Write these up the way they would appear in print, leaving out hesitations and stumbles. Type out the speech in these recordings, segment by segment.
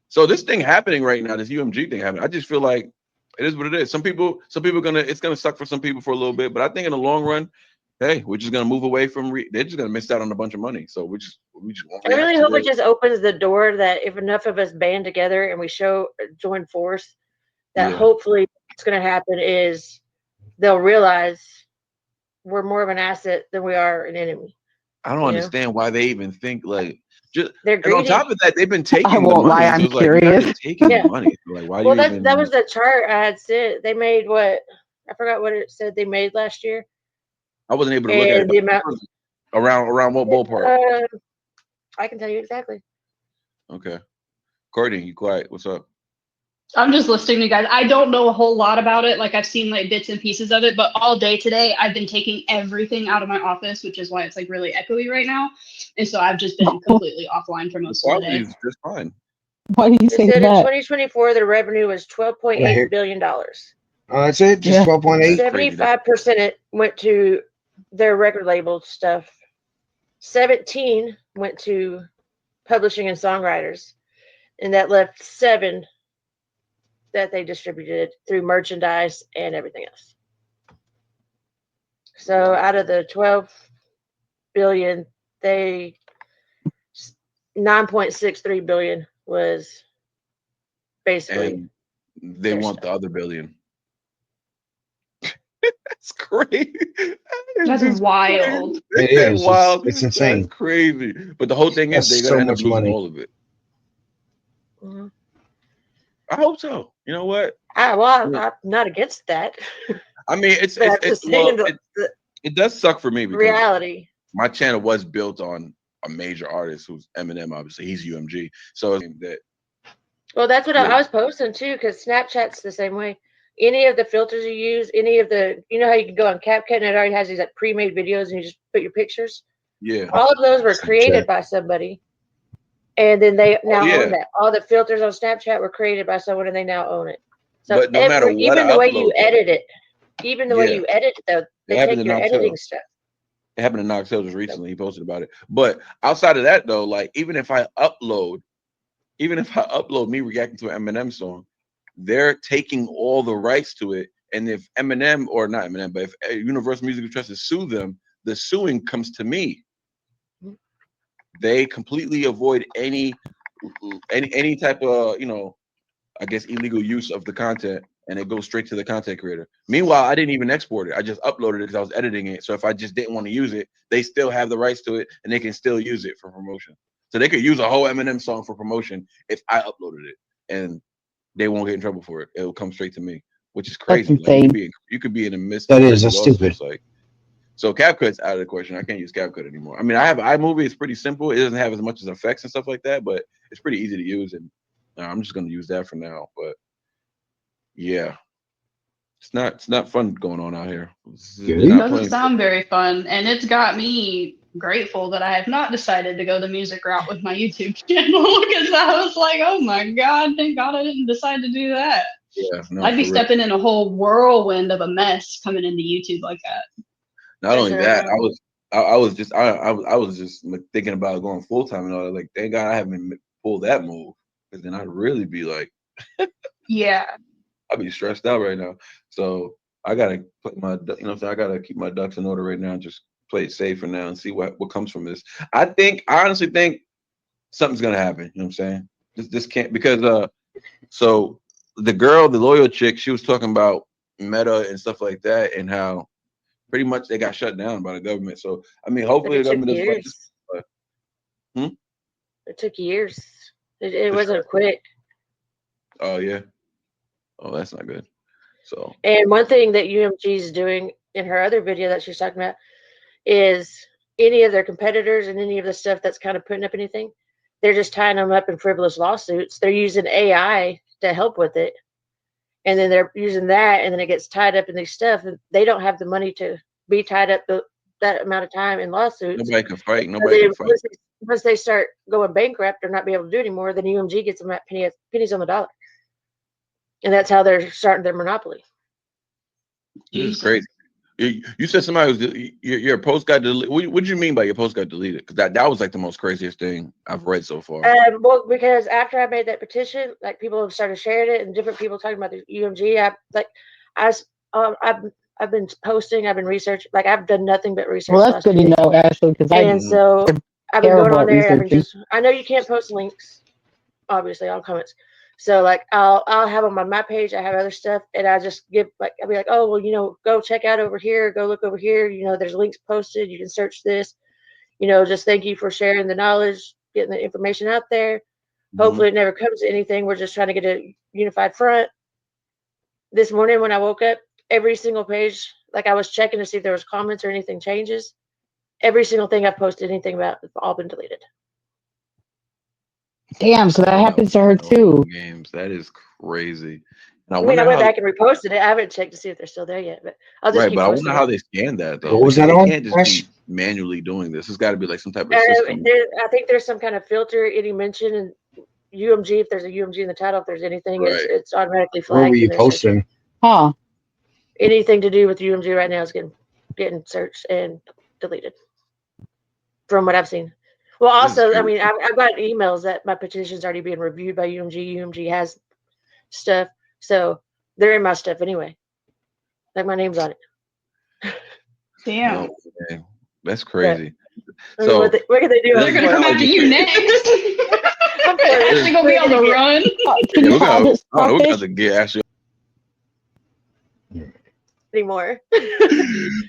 So this thing happening right now, this UMG thing happening. I just feel like it is what it is. Some people gonna it's gonna suck for some people for a little bit, but I think in the long run, hey, we're just gonna move away from. They're just gonna miss out on a bunch of money. So we just won't I react really to hope it it. just opens the door that if enough of us band together and we join force, that Yeah, hopefully what's going to happen is they'll realize we're more of an asset than we are an enemy. I don't You know, understand why they even think like just. they're And on top greedy. of that, they've been I taking the won't lie, money. So I'm it's like you guys curious. are taking the Yeah. money. So like, why do Well, you that even was the chart I had sent. They made what I forgot what it said they made last year, I wasn't able to look at it, and but the amount. around what ballpark? Uh, I can tell you exactly. Okay, Courtney, you quiet? What's up? I'm just listening to you guys. I don't know a whole lot about it. Like I've seen like bits and pieces of it, but all day today I've been taking everything out of my office, which is why it's like really echoey right now. And so I've just been completely offline for The most of the quality day. is just fine. Why do you It say said in that? 2024 the revenue was Right here. $12.8 billion. Oh, that's it. Just Yeah. 12.8. That's crazy. 75% it went to their record label stuff. 17 went to publishing and songwriters, and that left 7 that they distributed through merchandise and everything else. So out of the 12 billion, they 9.63 billion was basically And they their want stuff. the other billion. That's crazy. That is That's just crazy. wild. It Isn't that is. wild? It's That's insane. crazy. But the whole thing is That's they're gonna so end up much losing money. all of it. Mhm. I hope so. You know what? I'm not against that, I mean, but I'm just saying the it does suck for me because reality. my channel was built on a major artist who's Eminem. Obviously, he's UMG. So it's that Well, that's what yeah, I was posting too, because Snapchat's the same way. Any of the filters you use, any of the, you know how you can go on CapCut and it already has these like pre-made videos and you just put your pictures. yeah. All of those were Snapchat. created by somebody, and then they Oh now own yeah. that. All the filters on Snapchat were created by someone, and they now own it. So But no matter what even I the way you upload though, edit it, even the way yeah, you edit it, though, it they happened take to your Knox editing Hill. stuff. It happened to Knox Hill just So, recently. He posted about it. But outside of that though, like even if I upload me reacting to an Eminem song, they're taking all the rights to it. And if Eminem or not Eminem, but if Universal Music tries to sue them, the suing comes to me. They completely avoid any type of I guess illegal use of the content, and it goes straight to the content creator. Meanwhile, I didn't even export it. I just uploaded it because I was editing it. So if I just didn't want to use it, they still have the rights to it, and they can still use it for promotion. So they could use a whole Eminem song for promotion if I uploaded it, and they won't get in trouble for it. It will come straight to me, which is That's crazy. Like insane. you could be in the midst of That is. crazy That's stupid. lawsuits. Like so, CapCut's out of the question. I can't use CapCut anymore. I mean, I have iMovie. It's pretty simple. It doesn't have as much as effects and stuff like that, but it's pretty easy to use, and I'm just gonna use that for now. But yeah, it's not fun going on out here. They're Good. not Doesn't playing. sound very fun. And it's got me grateful that I have not decided to go the music route with my YouTube channel because I was like, oh my God, thank God I didn't decide to do that. Yeah, no, I'd be for real. stepping in a whole whirlwind of a mess coming into YouTube like that. Not only that, uh, I was just like, thinking about going full time and all that. Like, thank God I haven't pulled that move, because then I'd really be like, Yeah. I'd be stressed out right now. So I gotta put what I'm saying, I gotta keep my ducks in order right now and just play it safe for now and see what comes from this. I honestly think something's gonna happen. You know what I'm saying? This can't, because so the girl, the loyal chick, she was talking about Meta and stuff like that, and how pretty much they got shut down by the government. So I mean, but hopefully it the took government doesn't let this. years. But, hmm? It took years. It To shut wasn't it down. quick. Oh yeah. Oh, that's not good. So And one thing that UMG is doing in her other video that she's talking about is any of their competitors and any of the stuff that's kind of putting up anything, they're just tying them up in frivolous lawsuits. They're using AI to help with it. And then they're using that, and then it gets tied up in these stuff. And they don't have the money to be tied up that amount of time in lawsuits. nobody can fight. So Nobody then can fight. once they start going bankrupt or not be able to do anymore, then UMG gets them at pennies on the dollar. And that's how they're starting their monopoly. This is Jesus. crazy. You said somebody was your post got deleted. What did you mean by your post got deleted? Because that was like the most craziest thing I've read so far. Well, because after I made that petition, like people have started sharing it, and different people talking about the UMG. I've been posting, I've been researching, like I've done nothing but research. Well, that's good to know, Ashley, because And so I've been going on there. I've been researching. I know you can't post links, obviously, on comments. So like I'll have them on my page. I have other stuff, and I just give I'll be like, oh well, go check out over here, go look over here. There's links posted. You can search this. Just thank you for sharing the knowledge, getting the information out there. Hopefully, it never comes to anything. We're just trying to get a unified front. This morning when I woke up, every single page, like I was checking to see if there was comments or anything changes. Every single thing I posted anything about, it's all been deleted. Damn, so that happens to her too. Games. That is crazy. I went back and reposted it. I haven't checked to see if they're still there yet, but I'll just keep but I posting wonder how they scan that though. What was that on? They can't just be manually doing this. It's got to be like some type of system. I think there's some kind of filter. Any mention in UMG, if there's a UMG in the title, if there's anything, it's automatically flagged. Where were you posting? Huh? Anything to do with UMG right now is getting searched and deleted. From what I've seen. Well, also, I mean, I've got emails that my petition's already being reviewed by UMG. UMG has stuff, so they're in my stuff anyway. Like my name's on it. Damn. Okay. That's crazy. Yeah. So what can they do? They're gonna come after you next. They're gonna be on the run. Look out the get Ashley anymore. All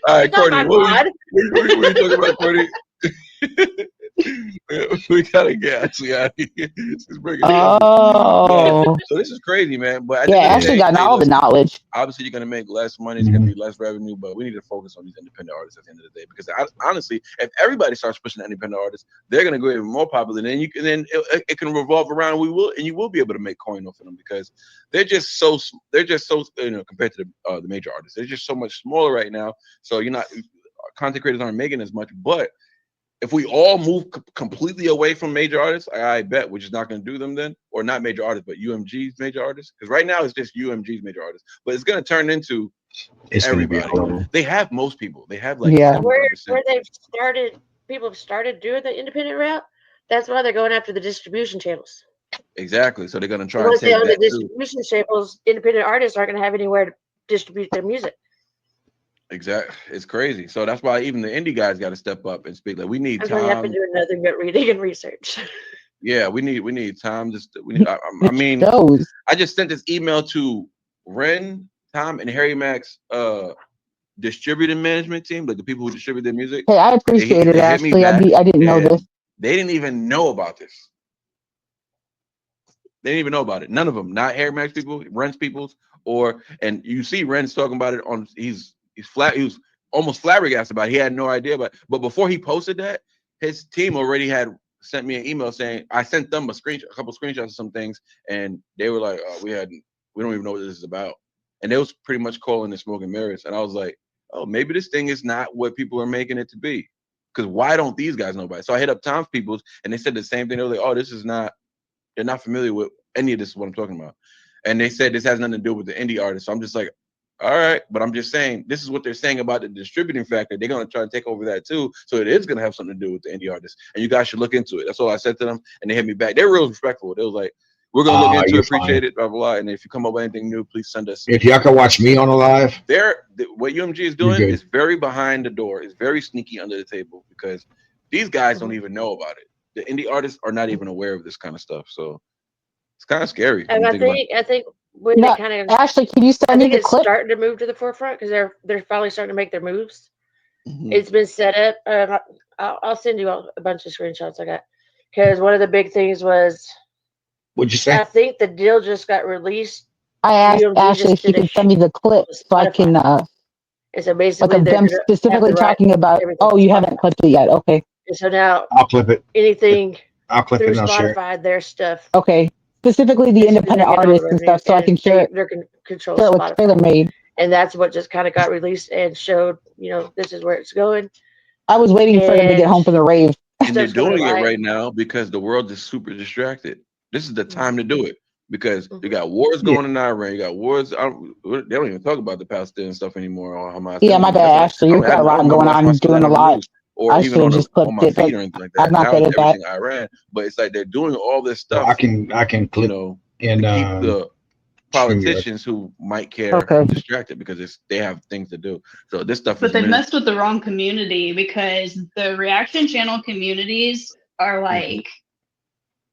right, Courtney. What are you talking about, Courtney? We gotta get Ashley out of here. So this is crazy, man. But Ashley got all the knowledge. Obviously, you're gonna make less money. It's gonna be less revenue, but we need to focus on these independent artists at the end of the day. Because honestly, if everybody starts pushing independent artists, they're gonna go even more popular. Then it can revolve around. You will be able to make coin off of them because they're just so compared to the major artists. They're just so much smaller right now. So content creators aren't making as much, but if we all move completely away from major artists, I bet we're just not going to do them then, or not major artists, but UMG's major artists. Because right now it's just UMG's major artists, but it's going to turn into everybody. They have most people. They have like where they've started. People have started doing the independent route. That's why they're going after the distribution channels. Exactly. So they're going to try to take that the distribution channels. Independent artists aren't going to have anywhere to distribute their music. Exactly, it's crazy. So that's why even the indie guys got to step up and speak. Like we need time. I have to do nothing but reading and research. Yeah, we need time. I mean, I just sent this email to Ren, Tom, and Harry Mack's distributing management team, like the people who distribute their music. Hey, I appreciate it, Ashley. I didn't know this. They didn't even know about this. They didn't even know about it. None of them. Not Harry Mack's people, Ren's people's, and you see Ren's talking about it on. He was almost flabbergasted about it. He had no idea about it. But before he posted that, his team already had sent me an email saying I sent them a couple screenshots of some things, and they were like, we don't even know what this is about. And they was pretty much calling it smoke and mirrors. And I was like, oh, maybe this thing is not what people are making it to be. Because why don't these guys know about it? So I hit up Tom's peoples, and they said the same thing. They were like, oh, they're not familiar with any of this, what I'm talking about. And they said this has nothing to do with the indie artists. So I'm just like, all right, but I'm just saying this is what they're saying about the distributing factor. They're going to try to take over that too. So it is going to have something to do with the indie artists. And you guys should look into it. That's all I said to them. And they hit me back. They're real respectful. They was like, we're going to look into it, appreciate it, blah, blah, blah. And if you come up with anything new, please send us. If y'all can watch me on a live. What UMG is doing is very behind the door. It's very sneaky under the table because these guys don't even know about it. The indie artists are not even aware of this kind of stuff. So it's kind of scary. And I think when they kind of Ashley, can you send me the clip? It's starting to move to the forefront because they're finally starting to make their moves. It's been set up. I'll send you a bunch of screenshots I got because one of the big things was. What'd you say? I think the deal just got released. I asked Ashley if she could send me the clip so I can. And so basically, like them specifically talking about. Oh, you haven't clipped it yet. Okay. And so now I'll clip it. I'll clip it. And I'll share Spotify, their stuff. Okay. Specifically the independent artists and stuff, so I can share it. They're control with Trailer Made. And that's what just kind of got released and showed, this is where it's going. I was waiting for them to get home from the rave. And they're doing it right now because the world is super distracted. This is the time to do it. because you got wars going in Iran. You got wars. They don't even talk about the Palestinian stuff anymore or Hamas. Yeah, my bad, Ashley. You've got a lot going on, doing a lot. Or I even should have on, just on my clipped feed it, or anything like but that. I'm not Now good it's at that. everything Iran, but it's like they're doing all this Well, stuff. I can You clip know, in to keep the politicians who might care Okay. distracted because they have things to do. So this stuff But is they minutes. messed with the wrong community because the reaction channel communities are like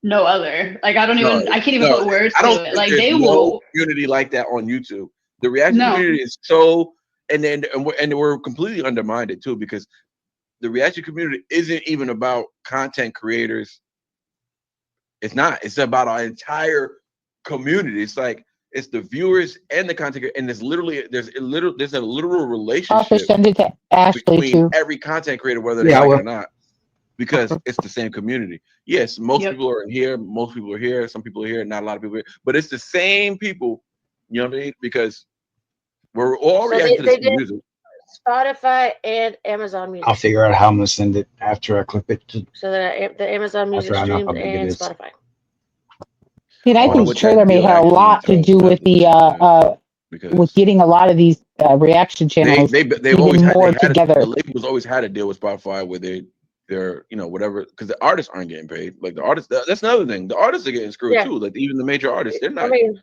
no other. Like I can't even put words I don't to it. think Like there's they no will. community like that on YouTube. The reaction No. community is so, and we're completely undermined it too because the reaction community isn't even about content creators. It's not. It's about our entire community. It's like it's the viewers and the content, and there's a literal relationship Also, send it to Ashley between too. every content creator, whether they Yeah, I like it will. or not, because it's the same community. Yes, most Yep. people are in here, most people are here, some people are here, not a lot of people are here, but it's the same people. You know what I mean? Because we're all So reacting to the they same did music. Spotify and Amazon Music. I'll figure out how I'm gonna send it after I clip it. So the Amazon Music After I know streams how big it and is. Spotify. And I I wonder think what that Trailer Made deal had a actually lot to entails, do but with the with because getting a lot of these reaction channels they've always even had more they had together. the labels always had a deal with Spotify where they're whatever, because the artists aren't getting paid. Like the artists, that's another thing. The artists are getting screwed Yeah. too. Like even the major artists, they're I not. mean,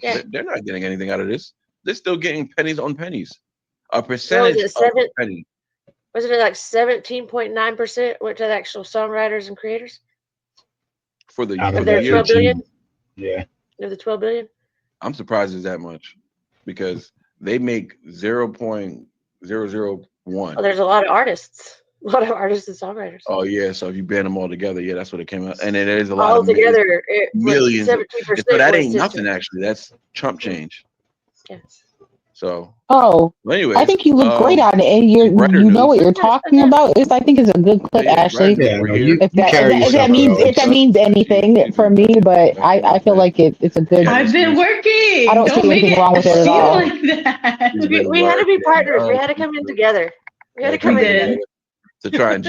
yeah. They're not getting anything out of this. They're still getting pennies on pennies. A What was percentage it? of a penny. Wasn't it like 17.9% went to the actual songwriters and creators For the Out of of their that year. 12 billion? Yeah. Of the 12 billion? I'm surprised it's that much because they make 0.001. Well, there's a lot of artists. A lot of artists and songwriters. Oh yeah, so if you band them all together, yeah, that's what it came out. And it is a lot All of together, millions. 17%. So that was ain't to- nothing actually. That's chump change. Yes. So Oh, anyways, I think you look great on it, and in brighter you know news- what you're talking about. I think it's a good clip, Yeah, Ashley. brighter news, Yeah, we're no, here. you carry yourself If that means anything for me, but I feel like it's a good. Yeah, I've been working. I don't see make anything it wrong with it at seem all. like that. We had to be partners. We had to come in together. We had to come in did. together. to try and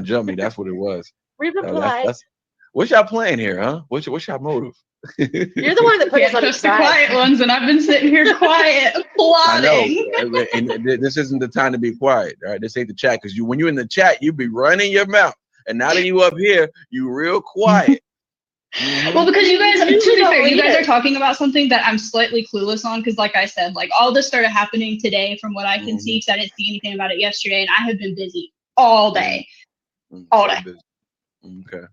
jump me. That's what it was. We've been No, polite. what's y'all playing here, huh? What's your motive? You're the one that put us Can't on the trust the side. quiet ones, and I've been sitting here quiet, I know, plotting. and this isn't the time to be quiet. All right, this ain't the chat because when you're in the chat, you be running your mouth, and now that you up here, you real quiet. Well, because you guys, to be don't fair, you lead guys it. are talking about something that I'm slightly clueless on. Because, like I said, like all this started happening today, from what I can see, because I didn't see anything about it yesterday, and I have been busy all day. All day. Okay.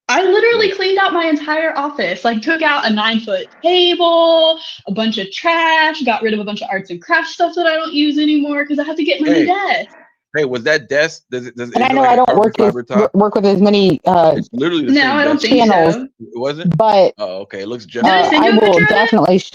I literally cleaned out my entire office, like took out a 9-foot table, a bunch of trash, got rid of a bunch of arts and crafts stuff that I don't use anymore because I have to get my new desk. Hey, was that desk? Does And I know I don't work with as many It's literally the No, same I don't desk. think channels, so. It wasn't? but Oh, okay. It looks just Did I send I you a will picture of it? definitely show